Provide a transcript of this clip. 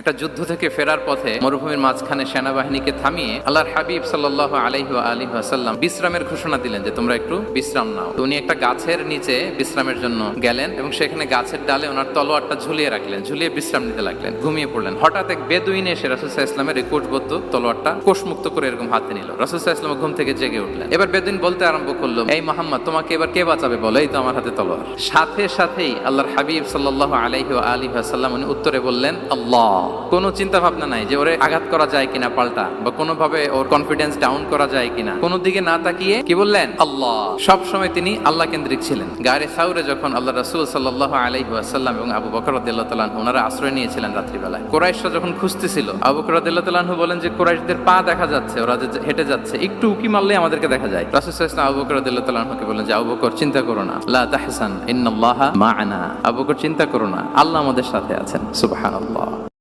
একটা যুদ্ধ থেকে ফেরার পথে মরুভূমির মাঝখানে সেনাবাহিনীকে থামিয়ে আল্লাহর হাবিব সাল্লাল্লাহু আলাইহি ওয়া আলিহি ওয়াসাল্লাম বিশ্রামের ঘোষণা দিলেন যে তোমরা একটু বিশ্রাম নাও। তো উনি একটা গাছের নিচে বিশ্রামের জন্য গেলেন এবং সেখানে গাছের ডালে ওনার তলোয়ারটা ঝুলিয়ে রাখলেন, ঝুলিয়ে বিশ্রাম নিতে লাগলেন, ঘুমিয়ে পড়লেন। হঠাৎ এক বেদুইন এসে রাসূল সাল্লাল্লাহু আলাইহি ওয়াসাল্লামের এই কোষবদ্ধ তলোয়ারটা কোষমুক্ত করে এরকম হাতে নিল। রাসূল সাল্লাল্লাহু আলাইহি ওয়াসাল্লাম ঘুম থেকে জেগে উঠলেন। এবার বেদুইন বলতে আরম্ভ করলো, এই মুহাম্মদ, তোমাকে এবার কে বাঁচাবে বলো, এই তো আমার হাতে তলোয়ার। সাথে সাথেই আল্লাহর হাবিব সাল্লাল্লাহু আলাইহি ওয়া আলিহি ওয়াসাল্লাম উনি উত্তরে বললেন আল্লাহ। কোনো চিন্তা ভাবনা নাই যে ওরে আঘাত করা যায় কিনা পাল্টা, বা কোনোভাবে ওর কনফিডেন্স ডাউন করা যায় কিনা, কোনো দিকে না তাকিয়ে কি বললেন? আল্লাহ। সব সময় তিনি আল্লাহ কেন্দ্রিক ছিলেন। গায়ে সাউরে যখন আল্লাহ রাসূল সাল্লাল্লাহু আলাইহি ওয়াসাল্লাম এবং আবু বকর রাদিয়াল্লাহু তাআলা আনহু ওনারা আশ্রয় নিয়েছিলেন রাত্রিবেলায়। কুরাইশরা যখন খুঁজতেছিল, আবু বকর রাদিয়াল্লাহু তাআলা আনহু বলেন যে কুরাইশদের পা দেখা যাচ্ছে, ওরা যে হেঁটে যাচ্ছে, একটু উকি মারলে আমাদেরকে দেখা যায়। রাসূল সাল্লাল্লাহু আলাইহি ওয়াসাল্লাম আবু বকর রাদিয়াল্লাহু তাআলা আনহুকে বলেন যে আবু বকর, চিন্তা করো না, লা তাহসান ইন্নাল্লাহা মা'ানা। আবু বকর, চিন্তা করো না, আল্লাহ আমাদের সাথে আছেন। সুবহানাল্লাহ।